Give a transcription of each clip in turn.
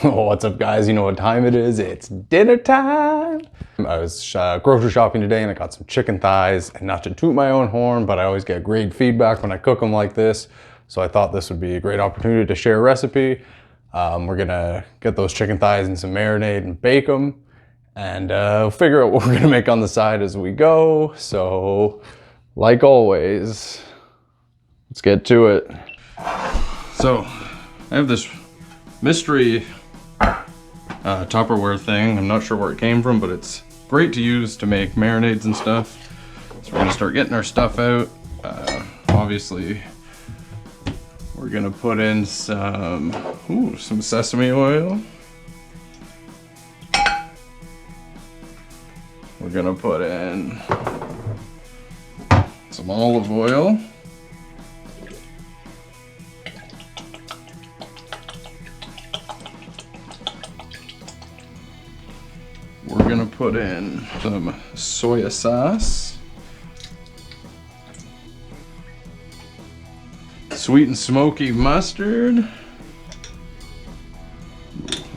Oh, what's up guys? You know what time it is. It's dinner time. I was grocery shopping today and I got some chicken thighs, and not to toot my own horn, but I always get great feedback when I cook them like this. So I thought this would be a great opportunity to share a recipe. We're gonna get those chicken thighs in some marinade and bake them, and figure out what we're gonna make on the side as we go. So like always, let's get to it. So I have this mystery Tupperware thing. I'm not sure where it came from, but it's great to use to make marinades and stuff. So we're gonna start getting our stuff out. Obviously, we're gonna put in some sesame oil. We're gonna put in some olive oil. We're gonna put in some soya sauce, sweet and smoky mustard.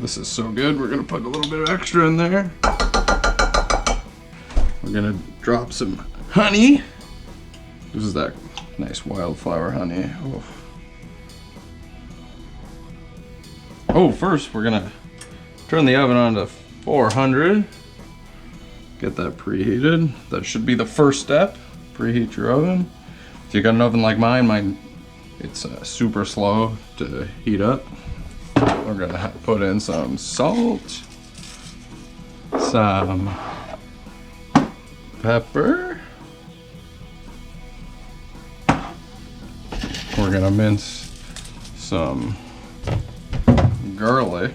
This is so good. We're gonna put a little bit of extra in there. We're gonna drop some honey. This is that nice wildflower honey. Oh, first we're gonna turn the oven on to 400. Get that preheated. That should be the first step. Preheat your oven. If you got an oven like mine, it's super slow to heat up. We're gonna put in some salt, some pepper. We're gonna mince some garlic.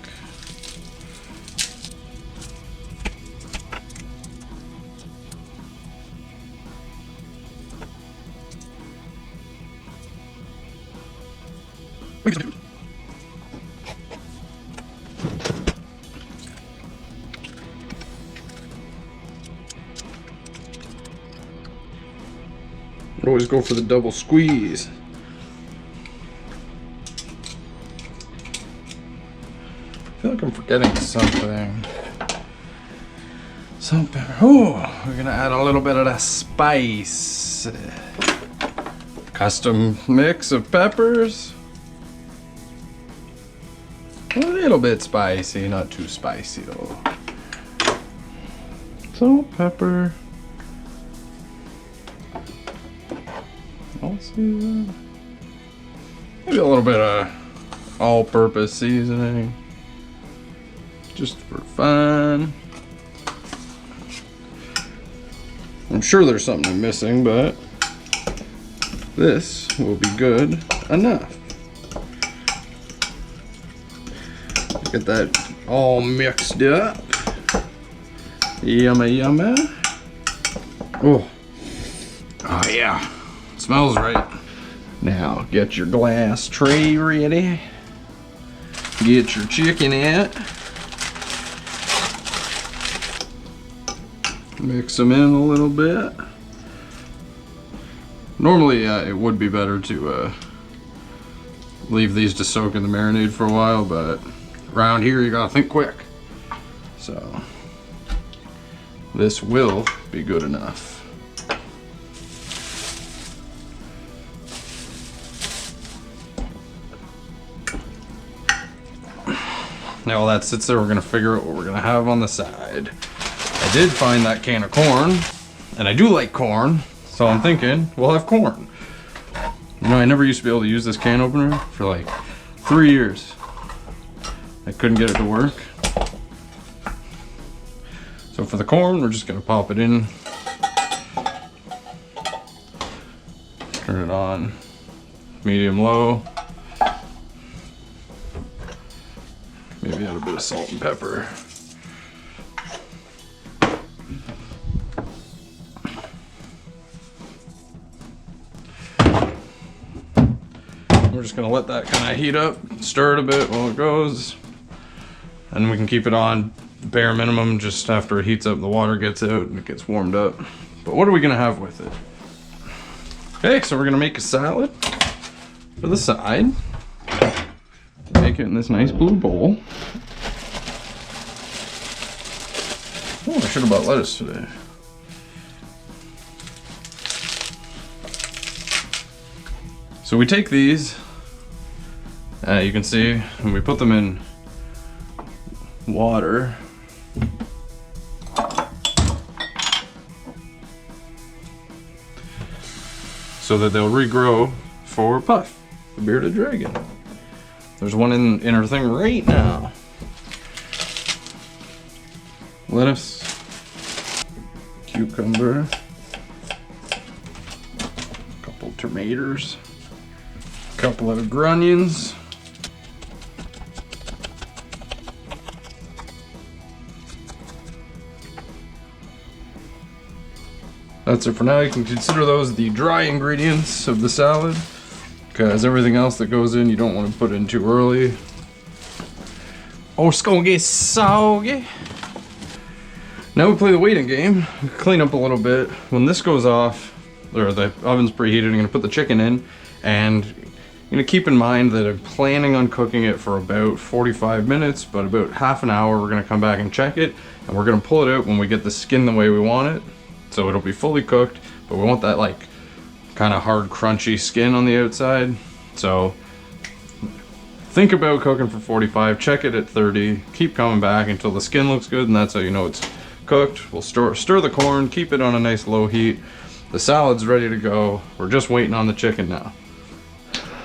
Always go for the double squeeze. I feel like I'm forgetting something. Oh, we're gonna add a little bit of that spice. Custom mix of peppers. A little bit spicy, not too spicy though. Salt, pepper. All season. Maybe a little bit of all-purpose seasoning, just for fun. I'm sure there's something I'm missing, but this will be good enough. Get that all mixed up. Yummy, yummy. Oh yeah, it smells right. Now get your glass tray ready. Get your chicken out. Mix them in a little bit. Normally it would be better to leave these to soak in the marinade for a while, but around here you gotta think quick. So this will be good enough. Now while that sits there, we're gonna figure out what we're gonna have on the side. I did find that can of corn, and I do like corn, so I'm thinking we'll have corn. You know, I never used to be able to use this can opener for like 3 years. I couldn't get it to work. So for the corn, we're just gonna pop it in. Turn it on, medium low. Maybe add a bit of salt and pepper. We're just gonna let that kind of heat up, stir it a bit while it goes, and we can keep it on bare minimum just after it heats up, the water gets out and it gets warmed up. But what are we gonna have with it? Okay, so we're gonna make a salad for the side. Make it in this nice blue bowl. should have bought lettuce today. So we take these, you can see, and we put them in water. So that they'll regrow for Puff, the bearded dragon. There's one in our thing right now. Lettuce, cucumber, a couple tomatoes, a couple of grunions, that's it for now. You can consider those the dry ingredients of the salad, because everything else that goes in you don't want to put in too early, or it's gonna get soggy. Now we play the waiting game. Clean up a little bit. When this goes off, or the oven's preheated, I'm gonna put the chicken in, and you're gonna keep in mind that I'm planning on cooking it for about 45 minutes, but about half an hour we're gonna come back and check it, and we're gonna pull it out when we get the skin the way we want it. So it'll be fully cooked, but we want that like kind of hard, crunchy skin on the outside. So think about cooking for 45, check it at 30, keep coming back until the skin looks good, and that's how you know it's cooked. We'll stir the corn, keep it on a nice low heat. The salad's ready to go. We're just waiting on the chicken now.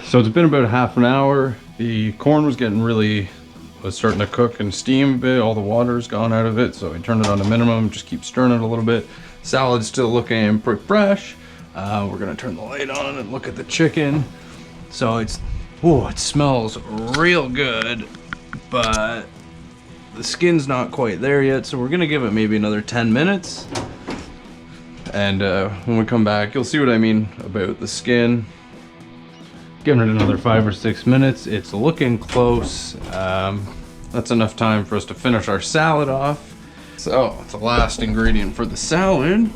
So it's been about half an hour. The corn was starting to cook and steam a bit. All the water's gone out of it, so I turned it on to minimum, just keep stirring it a little bit. Salad's still looking pretty fresh. We're gonna turn the light on and look at the chicken. So it smells real good, but the skin's not quite there yet, so we're gonna give it maybe another 10 minutes. And when we come back, you'll see what I mean about the skin. Giving it another 5 or 6 minutes. It's looking close. That's enough time for us to finish our salad off. So the last ingredient for the salad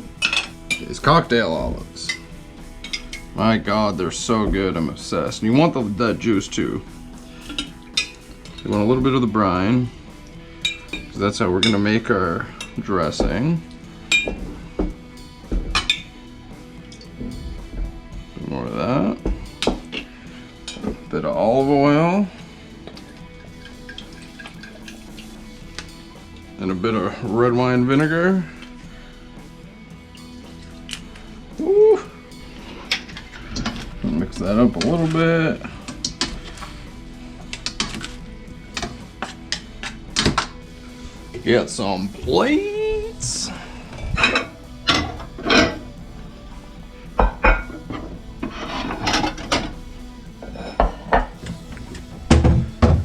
is cocktail olives. My God, they're so good. I'm obsessed. And you want that juice too. You want a little bit of the brine, because that's how we're gonna make our dressing. More of that. A bit of olive oil. And a bit of red wine vinegar. Woo. Mix that up a little bit. Get some plates.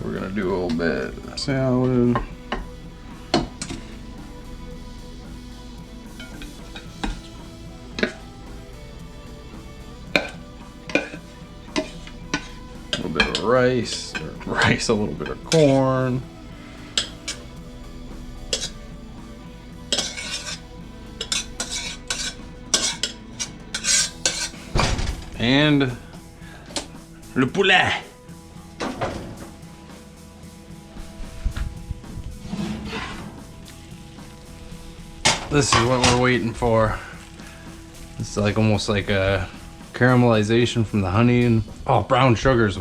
We're gonna do a little bit of salad. A little bit of rice, a little bit of corn. And le poulet. This is what we're waiting for. It's like almost like a caramelization from the honey and brown sugars.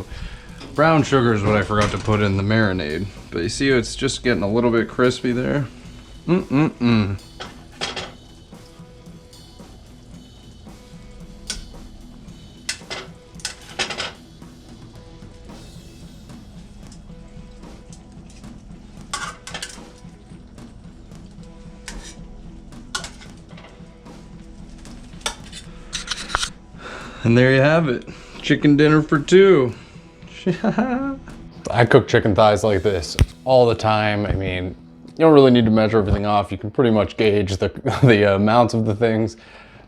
Brown sugar is what I forgot to put in the marinade. But you see, it's just getting a little bit crispy there. And there you have it. Chicken dinner for two. I cook chicken thighs like this all the time. I mean, you don't really need to measure everything off. You can pretty much gauge the amounts of the things.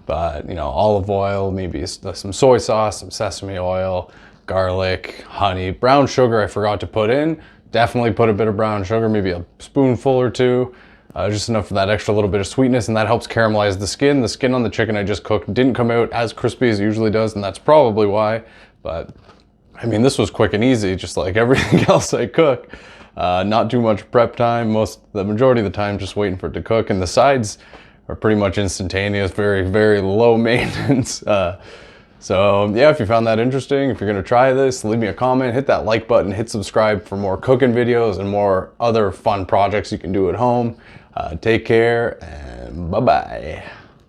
But, you know, olive oil, maybe some soy sauce, some sesame oil, garlic, honey. Brown sugar I forgot to put in. Definitely put a bit of brown sugar, maybe a spoonful or two. Just enough for that extra little bit of sweetness, and that helps caramelize the skin. The skin on the chicken I just cooked didn't come out as crispy as it usually does, and that's probably why. But I mean, this was quick and easy, just like everything else I cook. Not too much prep time. The majority of the time just waiting for it to cook, and the sides are pretty much instantaneous, very, very low maintenance. So yeah, if you found that interesting, if you're gonna try this, leave me a comment, hit that like button, hit subscribe for more cooking videos and more other fun projects you can do at home. Take care and bye-bye.